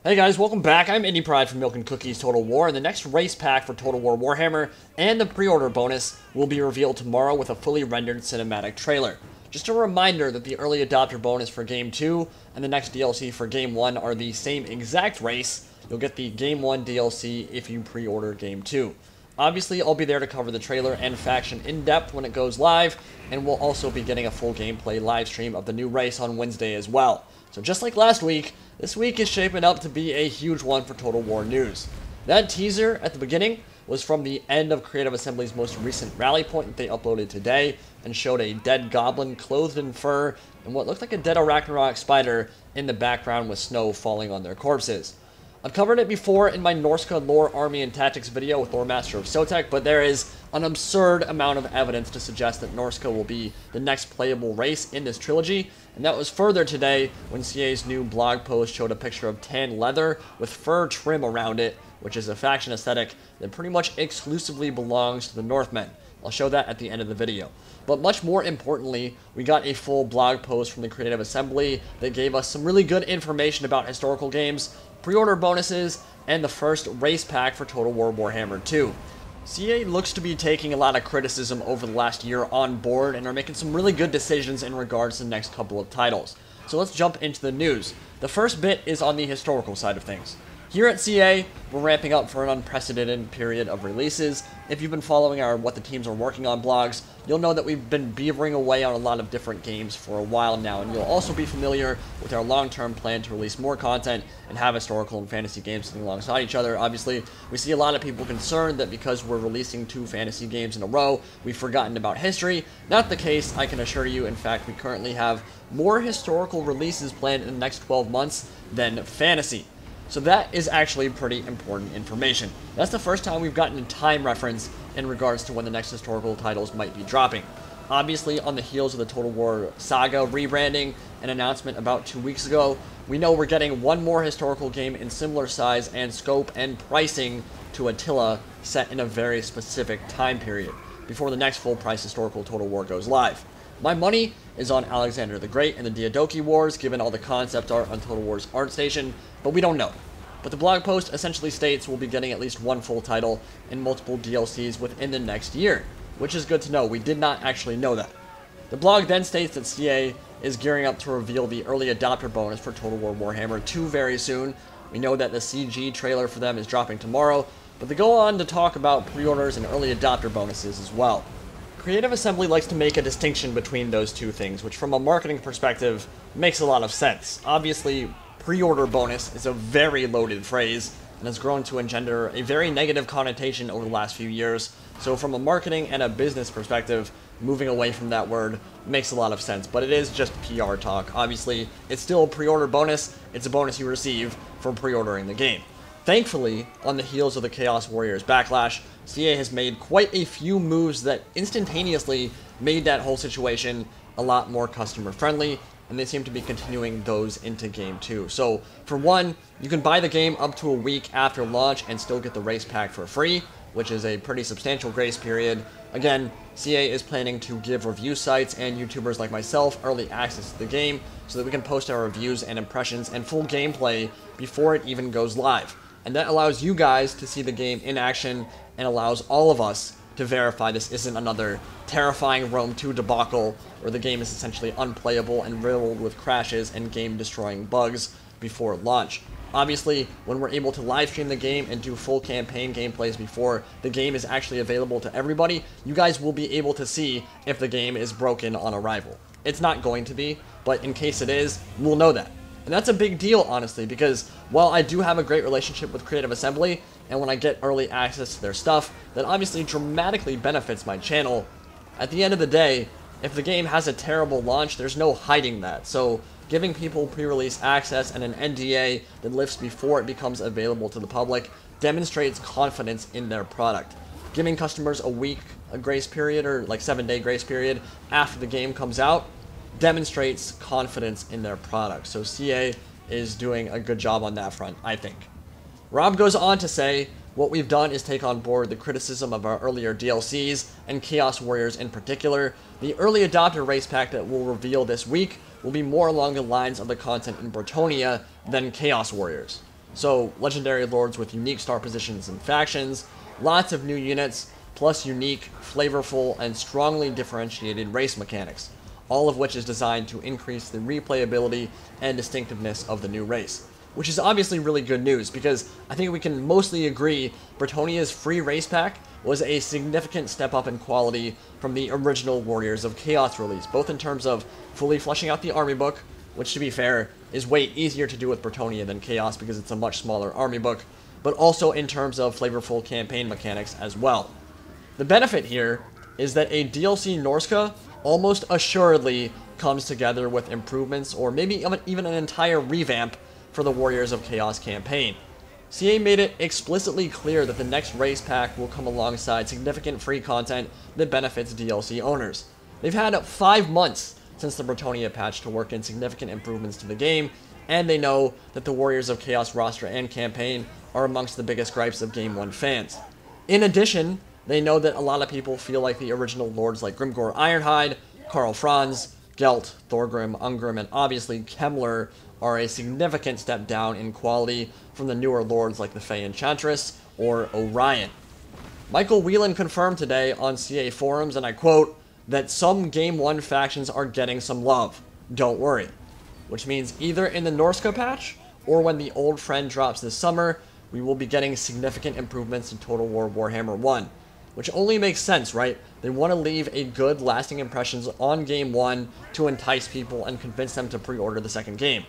Hey guys, welcome back. I'm Indie Pride from Milk and Cookies Total War, and the next race pack for Total War Warhammer and the pre-order bonus will be revealed tomorrow with a fully rendered cinematic trailer. Just a reminder that the early adopter bonus for Game 2 and the next DLC for Game 1 are the same exact race. You'll get the Game 1 DLC if you pre-order Game 2. Obviously, I'll be there to cover the trailer and faction in depth when it goes live, and we'll also be getting a full gameplay live stream of the new race on Wednesday as well. So just like last week, this week is shaping up to be a huge one for Total War news. That teaser at the beginning was from the end of Creative Assembly's most recent rally point that they uploaded today, and showed a dead goblin clothed in fur and what looked like a dead Ragnarok spider in the background with snow falling on their corpses. I've covered it before in my Norsca lore, army, and tactics video with Lore Master of Sotek, but there is an absurd amount of evidence to suggest that Norsca will be the next playable race in this trilogy, and that was further today when CA's new blog post showed a picture of tan leather with fur trim around it, which is a faction aesthetic that pretty much exclusively belongs to the Northmen. I'll show that at the end of the video. But much more importantly, we got a full blog post from the Creative Assembly that gave us some really good information about historical games, pre-order bonuses, and the first race pack for Total War Warhammer 2. CA looks to be taking a lot of criticism over the last year on board and are making some really good decisions in regards to the next couple of titles. So let's jump into the news. The first bit is on the historical side of things. Here at CA, we're ramping up for an unprecedented period of releases. If you've been following our What the Teams Are Working On blogs, you'll know that we've been beavering away on a lot of different games for a while now, and you'll also be familiar with our long-term plan to release more content and have historical and fantasy games sitting alongside each other. Obviously, we see a lot of people concerned that because we're releasing 2 fantasy games in a row, we've forgotten about history. Not the case, I can assure you. In fact, we currently have more historical releases planned in the next 12 months than fantasy. So that is actually pretty important information. That's the first time we've gotten a time reference in regards to when the next historical titles might be dropping. Obviously, on the heels of the Total War Saga rebranding, an announcement about 2 weeks ago, we know we're getting one more historical game in similar size and scope and pricing to Attila, set in a very specific time period, before the next full-price historical Total War goes live. My money is on Alexander the Great and the Diadochi Wars, given all the concept art on Total War's ArtStation, but we don't know. But the blog post essentially states we'll be getting at least one full title and multiple DLCs within the next year, which is good to know. We did not actually know that. The blog then states that CA is gearing up to reveal the early adopter bonus for Total War Warhammer 2 very soon. We know that the CG trailer for them is dropping tomorrow, but they go on to talk about pre-orders and early adopter bonuses as well. Creative Assembly likes to make a distinction between those two things, which from a marketing perspective makes a lot of sense. Obviously, pre-order bonus is a very loaded phrase and has grown to engender a very negative connotation over the last few years. So from a marketing and a business perspective, moving away from that word makes a lot of sense, but it is just PR talk. Obviously, it's still a pre-order bonus. It's a bonus you receive for pre-ordering the game. Thankfully, on the heels of the Chaos Warriors backlash, CA has made quite a few moves that instantaneously made that whole situation a lot more customer friendly, and they seem to be continuing those into Game 2. So, for one, you can buy the game up to a week after launch and still get the race pack for free, which is a pretty substantial grace period. Again, CA is planning to give review sites and YouTubers like myself early access to the game so that we can post our reviews and impressions and full gameplay before it even goes live. And that allows you guys to see the game in action and allows all of us to verify this isn't another terrifying Rome 2 debacle where the game is essentially unplayable and riddled with crashes and game-destroying bugs before launch. Obviously, when we're able to live stream the game and do full campaign gameplays before the game is actually available to everybody, you guys will be able to see if the game is broken on arrival. It's not going to be, but in case it is, we'll know that. And that's a big deal, honestly, because while I do have a great relationship with Creative Assembly, and when I get early access to their stuff, that obviously dramatically benefits my channel, at the end of the day, if the game has a terrible launch, there's no hiding that. So giving people pre-release access and an NDA that lifts before it becomes available to the public demonstrates confidence in their product. Giving customers a grace period, or like 7-day grace period after the game comes out, demonstrates confidence in their product. So CA is doing a good job on that front, I think. Rob goes on to say, what we've done is take on board the criticism of our earlier DLCs, and Chaos Warriors in particular. The early adopter race pack that we'll reveal this week will be more along the lines of the content in Bretonnia than Chaos Warriors. So, legendary lords with unique star positions and factions, lots of new units, plus unique, flavorful, and strongly differentiated race mechanics, all of which is designed to increase the replayability and distinctiveness of the new race. Which is obviously really good news, because I think we can mostly agree Bretonnia's free race pack was a significant step up in quality from the original Warriors of Chaos release, both in terms of fully fleshing out the army book, which to be fair, is way easier to do with Bretonnia than Chaos because it's a much smaller army book, but also in terms of flavorful campaign mechanics as well. The benefit here is that a DLC Norsca almost assuredly comes together with improvements or maybe even an entire revamp for the Warriors of Chaos campaign. CA made it explicitly clear that the next race pack will come alongside significant free content that benefits DLC owners. They've had 5 months since the Bretonnia patch to work in significant improvements to the game, and they know that the Warriors of Chaos roster and campaign are amongst the biggest gripes of Game 1 fans. In addition, they know that a lot of people feel like the original lords like Grimgor Ironhide, Karl Franz, Gelt, Thorgrim, Ungrim, and obviously Kemmler are a significant step down in quality from the newer lords like the Fey Enchantress or Orion. Michael Whelan confirmed today on CA forums, and I quote, that some Game 1 factions are getting some love. Don't worry. Which means either in the Norsca patch, or when the old friend drops this summer, we will be getting significant improvements in Total War Warhammer 1. Which only makes sense, right? They want to leave a good, lasting impressions on Game 1 to entice people and convince them to pre-order the second game.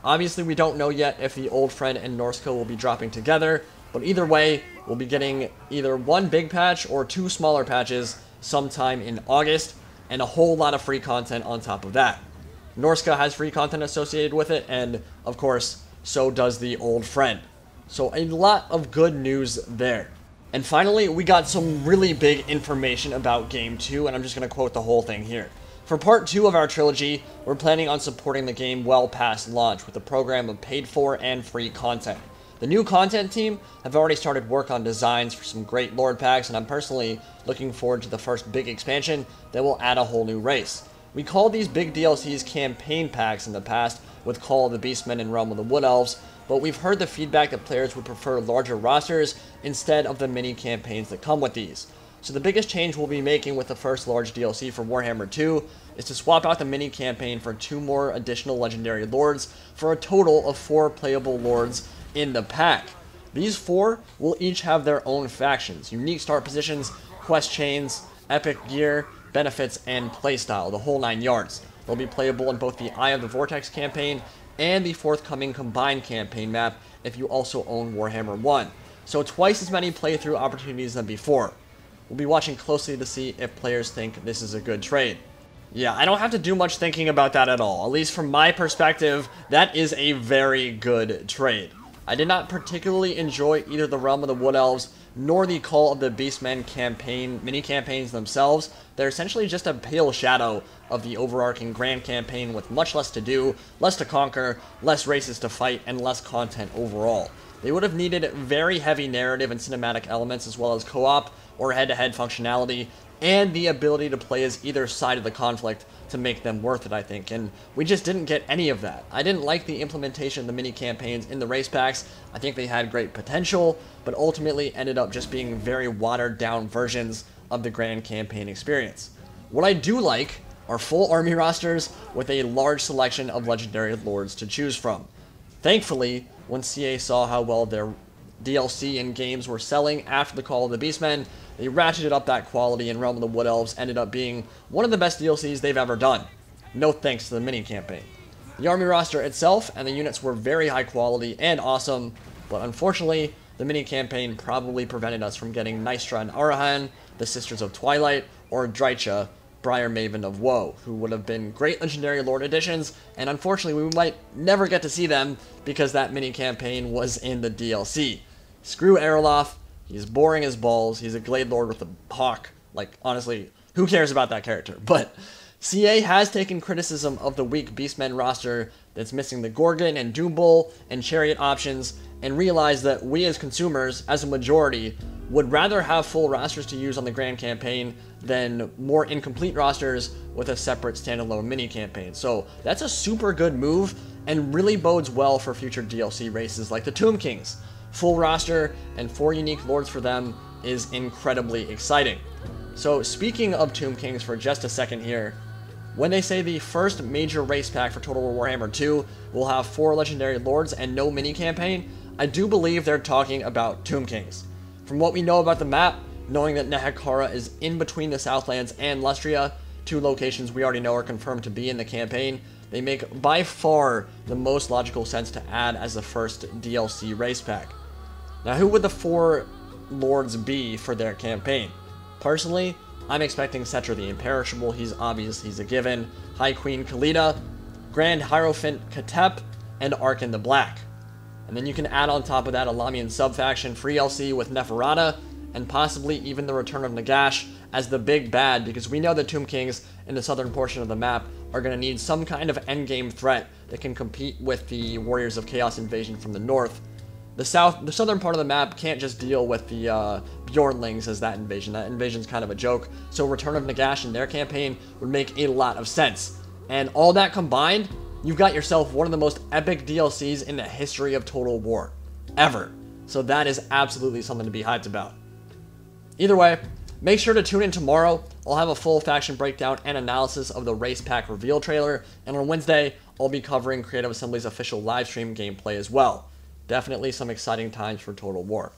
Obviously, we don't know yet if the Old Friend and Norsca will be dropping together, but either way, we'll be getting either one big patch or 2 smaller patches sometime in August, and a whole lot of free content on top of that. Norsca has free content associated with it, and of course, so does the Old Friend. So a lot of good news there. And finally, we got some really big information about Game 2, and I'm just going to quote the whole thing here. For Part 2 of our trilogy, we're planning on supporting the game well past launch with a program of paid-for and free content. The new content team have already started work on designs for some great Lord packs, and I'm personally looking forward to the first big expansion that will add a whole new race. We called these big DLCs campaign packs in the past with Call of the Beastmen and Realm of the Wood Elves, but we've heard the feedback that players would prefer larger rosters instead of the mini campaigns that come with these. So the biggest change we'll be making with the first large DLC for Warhammer 2 is to swap out the mini campaign for 2 more additional legendary lords for a total of 4 playable lords in the pack. These 4 will each have their own factions, unique start positions, quest chains, epic gear, benefits, and playstyle, the whole 9 yards. They'll be playable in both the Eye of the Vortex campaign and the forthcoming combined campaign map if you also own Warhammer 1. So twice as many playthrough opportunities than before. We'll be watching closely to see if players think this is a good trade. Yeah, I don't have to do much thinking about that at all. At least from my perspective, that is a very good trade. I did not particularly enjoy either the Realm of the Wood Elves nor the Call of the Beastmen campaign mini-campaigns themselves. They're essentially just a pale shadow of the overarching grand campaign with much less to do, less to conquer, less races to fight, and less content overall. They would have needed very heavy narrative and cinematic elements as well as co-op or head-to-head functionality, and the ability to play as either side of the conflict to make them worth it, I think, and we just didn't get any of that. I didn't like the implementation of the mini-campaigns in the race packs. I think they had great potential, but ultimately ended up just being very watered-down versions of the grand campaign experience. What I do like are full army rosters with a large selection of legendary lords to choose from. Thankfully, when CA saw how well their DLC and games were selling after the Call of the Beastmen, they ratcheted up that quality, and Realm of the Wood Elves ended up being one of the best DLCs they've ever done. No thanks to the mini-campaign. The army roster itself and the units were very high quality and awesome, but unfortunately, the mini-campaign probably prevented us from getting Nystra and Arahan, the Sisters of Twilight, or Drycha, Briar Maven of Woe, who would have been great Legendary Lord additions, and unfortunately we might never get to see them because that mini-campaign was in the DLC. Screw Erlof. He's boring as balls. He's a Glade Lord with a hawk. Like, honestly, who cares about that character? But CA has taken criticism of the weak Beastmen roster that's missing the Gorgon and Doombull and Chariot options, and realized that we as consumers, as a majority, would rather have full rosters to use on the Grand Campaign than more incomplete rosters with a separate standalone mini-campaign. So that's a super good move, and really bodes well for future DLC races like the Tomb Kings. Full roster and 4 unique lords for them is incredibly exciting. So speaking of Tomb Kings for just a second here, when they say the first major race pack for Total War Warhammer 2 will have 4 legendary lords and no mini-campaign, I do believe they're talking about Tomb Kings. From what we know about the map, knowing that Nehekara is in between the Southlands and Lustria, 2 locations we already know are confirmed to be in the campaign, they make by far the most logical sense to add as the first DLC race pack. Now, who would the 4 lords be for their campaign? Personally, I'm expecting Settra the Imperishable, he's obvious, he's a given, High Queen Khalida, Grand Hierophant Katep, and Arkan the Black. And then you can add on top of that a Lamian sub-faction free LC with Neferata, and possibly even the return of Nagash as the big bad, because we know the Tomb Kings in the southern portion of the map are going to need some kind of endgame threat that can compete with the Warriors of Chaos invasion from the north. The southern part of the map can't just deal with the Bjornlings as that invasion. That invasion's kind of a joke. So Return of Nagash in their campaign would make a lot of sense. And all that combined, you've got yourself one of the most epic DLCs in the history of Total War. Ever. So that is absolutely something to be hyped about. Either way, make sure to tune in tomorrow. I'll have a full faction breakdown and analysis of the race pack reveal trailer. And on Wednesday, I'll be covering Creative Assembly's official livestream gameplay as well. Definitely some exciting times for Total War.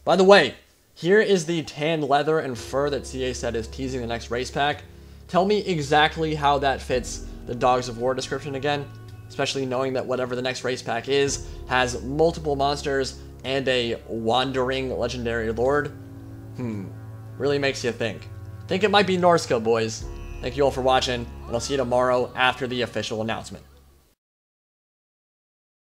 By the way, here is the tan leather and fur that CA said is teasing the next race pack. Tell me exactly how that fits the Dogs of War description again, especially knowing that whatever the next race pack is has multiple monsters and a wandering legendary lord. Really makes you think. Think it might be Norsca, boys. Thank you all for watching, and I'll see you tomorrow after the official announcement.